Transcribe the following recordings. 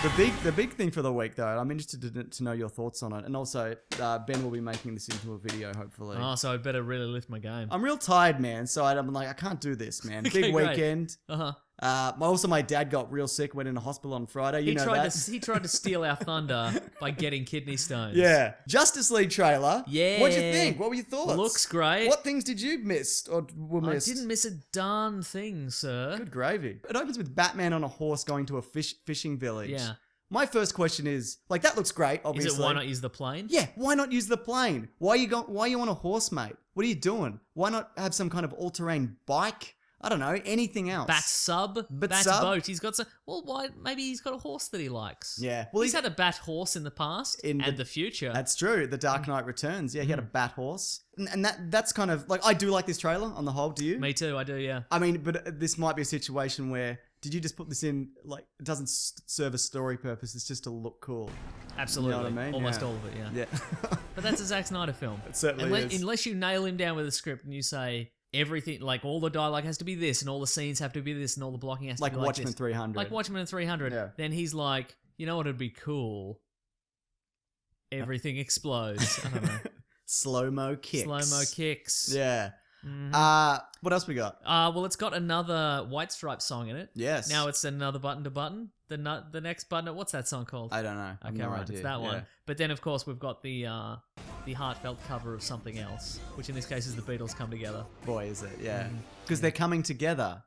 The big thing for the week, though, I'm interested to know your thoughts on it. And also, Ben will be making this into a video, hopefully. Oh, so I better really lift my game. I'm real tired, man. So I'm like, I can't do this, man. Okay, Big great. weekend. Also, my dad got real sick, went in a hospital on Friday. He tried to steal our thunder by getting kidney stones. Yeah. Justice League trailer. Yeah. What'd you think? What were your thoughts? Looks great. What things did you miss or were missed? I didn't miss a darn thing, sir. Good gravy. It opens with Batman on a horse going to a fishing village. Yeah. My first question is, like, that looks great, obviously. Is it why not use the plane? Yeah, why not use the plane? Why are you on a horse, mate? What are you doing? Why not have some kind of all-terrain bike? I don't know, anything else. Bat sub? Bat boat. He's got some... Well, why? Maybe he's got a horse that he likes. Yeah. Well, he's had a bat horse in the past and the future. That's true. The Dark Knight Returns. Yeah, he had a bat horse. And that's kind of... Like, I do like this trailer on the whole. Do you? Me too, I do, yeah. I mean, but this might be a situation where... Did you just put this in, like, it doesn't serve a story purpose, it's just to look cool? Absolutely. You know what I mean? Almost all of it, yeah. But that's a Zack Snyder film. It certainly is. Unless you nail him down with a script and you say everything, like all the dialogue has to be this and all the scenes have to be this and all the blocking has to be like Watchmen this. 300. Like Watchmen 300. Yeah. Then he's like, you know what would be cool? Everything explodes. I don't know. Slow-mo kicks. Yeah. What else we got? Well, it's got another White Stripes song in it. Yes. Now it's another button to button. The next button. What's that song called? I don't know. Okay, no right. idea. It's that one. Yeah. But then, of course, we've got the heartfelt cover of something else, which in this case is the Beatles Come Together. Boy, is it? Yeah. Because they're coming together.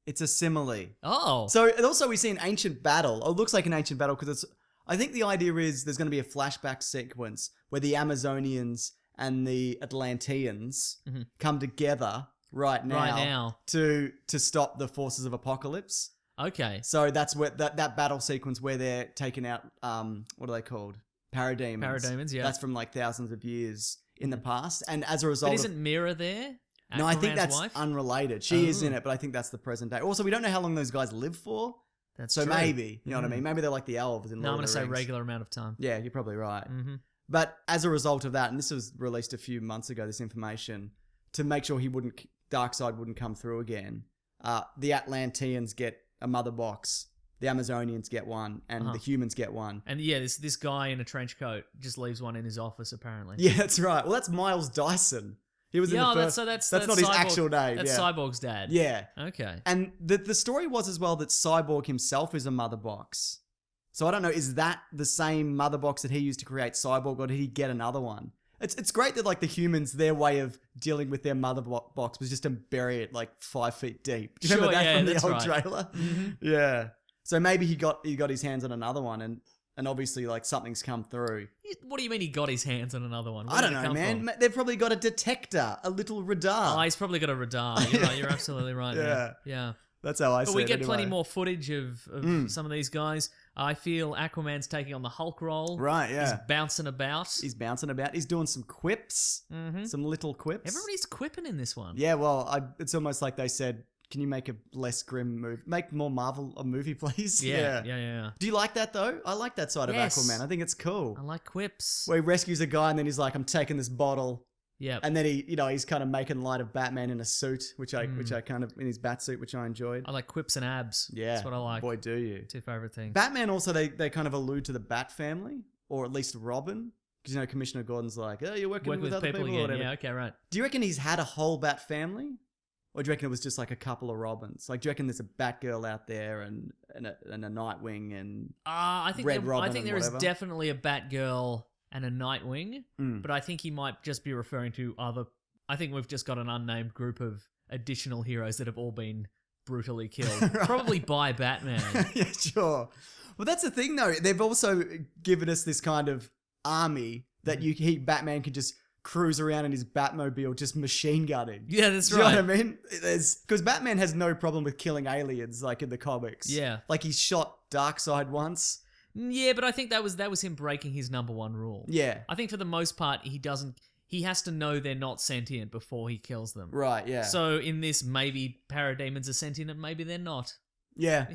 It's a simile. Oh. So, and also we see an ancient battle. It looks like an ancient battle because it's... I think the idea is there's going to be a flashback sequence where the Amazonians and the Atlanteans come together right now to stop the forces of apocalypse. Okay. So that's where that battle sequence where they're taking out what are they called? Parademons. Parademons, yeah. That's from like thousands of years in the past, and as a result, but isn't Mira there? No, I think that's wife? unrelated. She is in it, but I think that's the present day. Also, we don't know how long those guys live for. That's so true. Maybe, you know what I mean? Maybe they're like the elves in Lord No, I'm of going the to say Rings. regular amount of time. Yeah, you're probably right. But as a result of that, and this was released a few months ago, this information, to make sure Darkseid wouldn't come through again, the Atlanteans get a mother box, the Amazonians get one, and the humans get one. And yeah, this guy in a trench coat just leaves one in his office, apparently. Yeah, that's right. Well, that's Miles Dyson. He was in the first... That's not his actual name. That's Cyborg's dad. Yeah. Okay. And the story was as well that Cyborg himself is a mother box. So I don't know, is that the same mother box that he used to create Cyborg, or did he get another one? It's great that like the humans, their way of dealing with their mother box was just to bury it like 5 feet deep. Do you remember that from the old trailer? Yeah. So maybe he got his hands on another one, and obviously like something's come through. What do you mean he got his hands on another one? I don't know, man. They've probably got a detector, a little radar. Oh, he's probably got a radar. You're right. You're absolutely right. Yeah. Yeah. That's how I see it. But we get anyway. plenty more footage of some of these guys. I feel Aquaman's taking on the Hulk role. Right, yeah. He's bouncing about. He's doing some quips, some little quips. Everybody's quipping in this one. Yeah, well, it's almost like they said, can you make a less grim movie? Make more Marvel a movie, please? Yeah. Do you like that, though? I like that side of Aquaman. I think it's cool. I like quips. Where he rescues a guy and then he's like, I'm taking this bottle. Yeah. And then he's kind of making light of Batman in a suit, which I kind of, in his bat suit, which I enjoyed. I like quips and abs. Yeah. That's what I like. Boy, do you. Two favorite things. Batman also, they kind of allude to the Bat family, or at least Robin. Because, Commissioner Gordon's like, oh, you're working with other people again. or whatever. Yeah, okay, right. Do you reckon he's had a whole Bat family? Or do you reckon it was just like a couple of Robins? Like, do you reckon there's a Batgirl out there and a Nightwing and I think Red Robin? I think there is definitely a Batgirl and a Nightwing, but I think he might just be referring to other... I think we've just got an unnamed group of additional heroes that have all been brutally killed. Right. Probably by Batman. Yeah, sure. Well, that's the thing, though. They've also given us this kind of army that Batman can just cruise around in his Batmobile just machine gunning. Yeah, that's right. Do you know what I mean? Because Batman has no problem with killing aliens like in the comics. Yeah. Like he shot Darkseid once. Yeah, but I think that was him breaking his number one rule. Yeah. I think for the most part, he has to know they're not sentient before he kills them. Right, yeah. So in this, maybe parademons are sentient and maybe they're not. Yeah.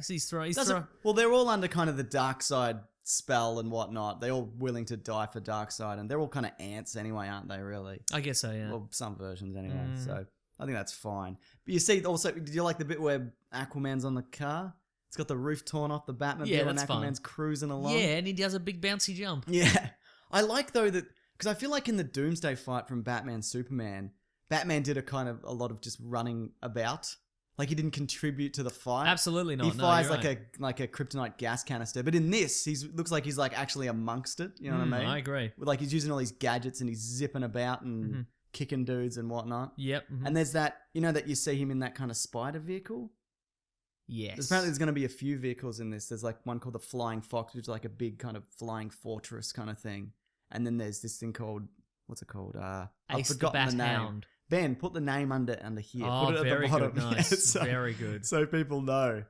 Well, they're all under kind of the Darkseid spell and whatnot. They're all willing to die for Darkseid, and they're all kind of ants anyway, aren't they, really? I guess so, yeah. Well, some versions anyway, so I think that's fine. But you see, also, did you like the bit where Aquaman's on the car? It's got the roof torn off the Batmobile Yeah, and that's fun. Aquaman's cruising along. Yeah, and he does a big bouncy jump. Yeah. I like, though, that... Because I feel like in the Doomsday fight from Batman Superman, Batman did a lot of just running about. Like, he didn't contribute to the fight. Absolutely not. He fires you're right. like a kryptonite gas canister. But in this, looks like he's like actually amongst it. You know what I mean? I agree. Like, he's using all these gadgets and he's zipping about and kicking dudes and whatnot. Yep. And there's that, that you see him in that kind of spider vehicle. Yes. Apparently there's going to be a few vehicles in this. There's like one called the Flying Fox, which is like a big kind of flying fortress kind of thing. And then there's this thing called, what's it called? I've Ace the forgotten Bat the name. Hound. Ben, put the name under here. Oh, put it at very the bottom. good. Nice. Yeah, so, very good. So people know.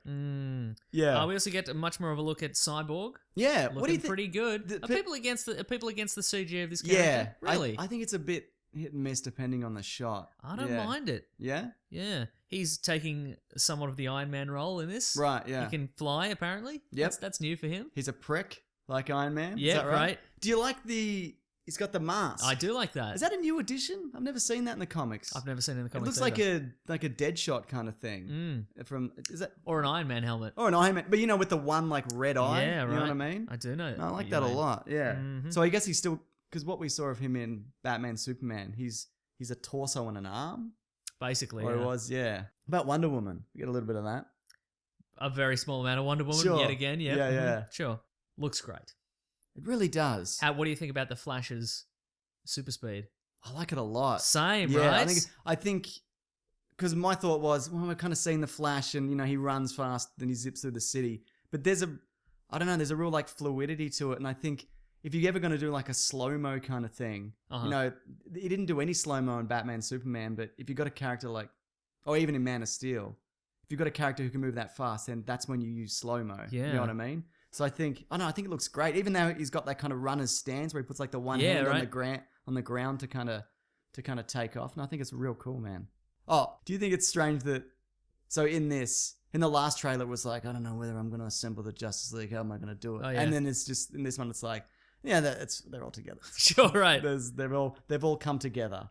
Yeah. We also get much more of a look at Cyborg. Yeah. Looking What do you think? pretty good. Are people against the CG of this character? Yeah. Really? I think it's a bit hit and miss depending on the shot. I don't mind it. Yeah? Yeah. He's taking somewhat of the Iron Man role in this. Right, yeah. He can fly, apparently. Yep. That's new for him. He's a prick, like Iron Man. Yeah, Is that right? right. Do you like he's got the mask? I do like that. Is that a new addition? I've never seen that in the comics. I've never seen it in the It comics. looks either. like a Deadshot kind of thing. Is that... Or an Iron Man helmet. Or an Iron Man, but with the one like red eye. Yeah, right. You know what I mean? I do know. No, I like that a lot. Yeah. Mhm. So I guess he's still, because what we saw of him in Batman Superman, he's a torso and an arm. Basically, Or it was, yeah. About Wonder Woman, we get a little bit of that. a very small amount of Wonder Woman Sure. yet again. Yeah, Yeah, yeah. Sure. Looks great. It really does. What do you think about the Flash's super speed? I like it a lot. Same, Yeah, right? I think, because my thought was, well, we're kind of seeing the Flash, and he runs fast, then he zips through the city. But there's a real like fluidity to it, and I think if you're ever going to do like a slow mo kind of thing, he didn't do any slow mo in Batman Superman, but if you've got a character like, or even in Man of Steel, if you've got a character who can move that fast, then that's when you use slow mo. Yeah. You know what I mean? So I think it looks great, even though he's got that kind of runner's stance where he puts like the one hand right. on the ground to kind of take off. And I think it's real cool, man. Oh, do you think it's strange that, so in the last trailer it was like, I don't know whether I'm going to assemble the Justice League, how am I going to do it? Oh, yeah. And then it's just, in this one it's like, yeah, they're all together. Sure, right. They've all come together.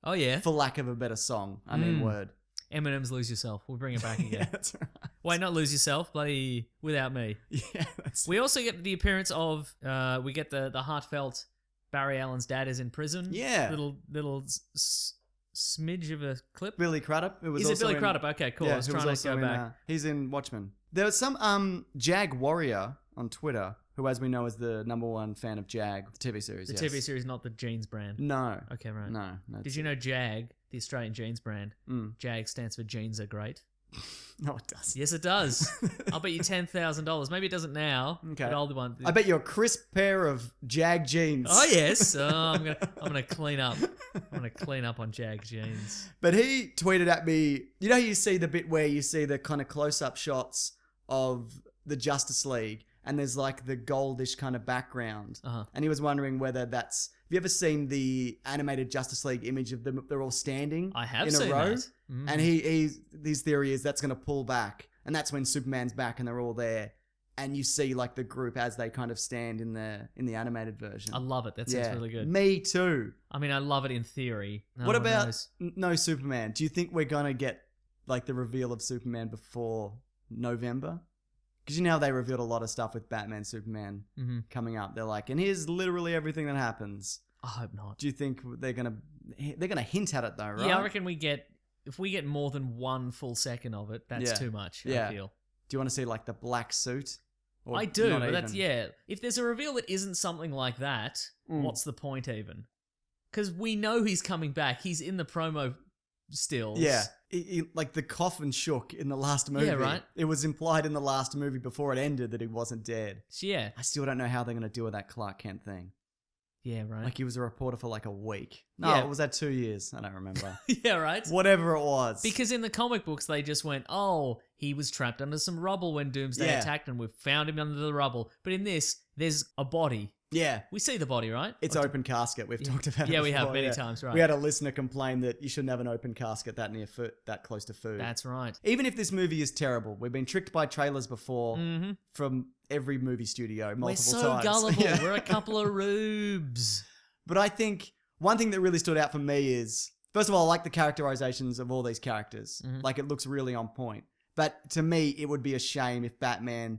Oh, yeah. For lack of a better song, word. Eminem's Lose Yourself. We'll bring it back again. Yeah, that's right. Wait, not Lose Yourself, bloody Without Me. Yeah, that's We also get the appearance of, we get the heartfelt Barry Allen's dad is in prison. Yeah. Little smidge of a clip. Billy Crudup. Is it Billy Crudup? Okay, cool. Yeah, I was who trying to also go back. he's in Watchmen. There was some Jag Warrior on Twitter, who, as we know, is the #1 fan of Jag, the TV series. The yes. TV series, not the jeans brand. No. Okay, right. No. Did you know Jag, the Australian jeans brand, Jag stands for Jeans Are Great? No, it does. Yes, it does. I'll bet you $10,000. Maybe it doesn't now. Okay. But older one. I bet you a crisp pair of Jag jeans. Oh yes. I'm gonna clean up. I'm gonna clean up on Jag jeans. But he tweeted at me, you see the bit where you see the kind of close-up shots of the Justice League, and there's like the goldish kind of background. And he was wondering whether that's... Have you ever seen the animated Justice League image of them? They're all standing I have in seen a row. that. And his theory is that's going to pull back. And that's when Superman's back and they're all there. And you see like the group as they kind of stand in the animated version. I love it. That sounds really good. Me too. I mean, I love it in theory. What about no Superman? Do you think we're going to get like the reveal of Superman before November? Because how they revealed a lot of stuff with Batman, Superman coming up. They're like, and here's literally everything that happens. I hope not. Do you think they're gonna hint at it though, right? Yeah, I reckon if we get more than 1 full second of it, that's too much. I feel. Do you want to see like the black suit? Or I do, not but even? that's If there's a reveal that isn't something like that, what's the point even? Because we know he's coming back. He's in the promo stills. Yeah. Like the coffin shook in the last movie. Yeah, right. It was implied in the last movie before it ended that he wasn't dead. So, yeah. I still don't know how they're going to deal with that Clark Kent thing. Yeah, right. Like he was a reporter for like a week. No, Yeah. it was that 2 years. I don't remember. Yeah, right. Whatever it was. Because in the comic books, they just went, oh, he was trapped under some rubble when Doomsday attacked and we've found him under the rubble. But in this, there's a body. Yeah. We see the body, right? It's open casket. We've talked about it Yeah, we have before, many times, right. We had a listener complain that you shouldn't have an open casket that near food, that close to food. That's right. Even if this movie is terrible, we've been tricked by trailers before from every movie studio multiple times. We're so gullible. Yeah. We're a couple of rubes. But I think one thing that really stood out for me is, first of all, I like the characterizations of all these characters. Like it looks really on point. But to me, it would be a shame if Ben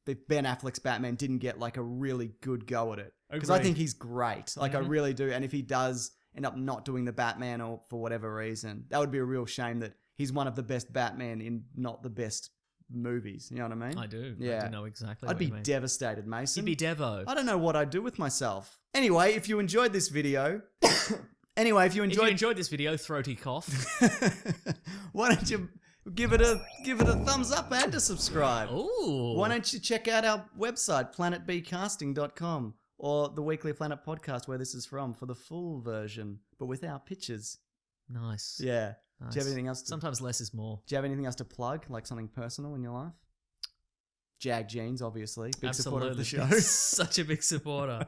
Affleck's Batman didn't get like a really good go at it. Because I think he's great. Like I really do. And if he does end up not doing the Batman or for whatever reason, that would be a real shame that he's one of the best Batman in not the best movies. You know what I mean? I do. Yeah. I do know exactly I'd what be you mean. devastated, Mason. You'd be Devo. I don't know what I'd do with myself. Anyway, if you enjoyed this video... If you enjoyed this video, throaty cough. Why don't you give it a thumbs up and a subscribe? Ooh. Why don't you check out our website, planetbcasting.com, or the Weekly Planet podcast where this is from for the full version, but with our pictures. Nice. Yeah. Nice. Do you have anything else? Sometimes less is more. Do you have anything else to plug, like something personal in your life? Jag Jeans, obviously. Big supporter of the show. Such a big supporter.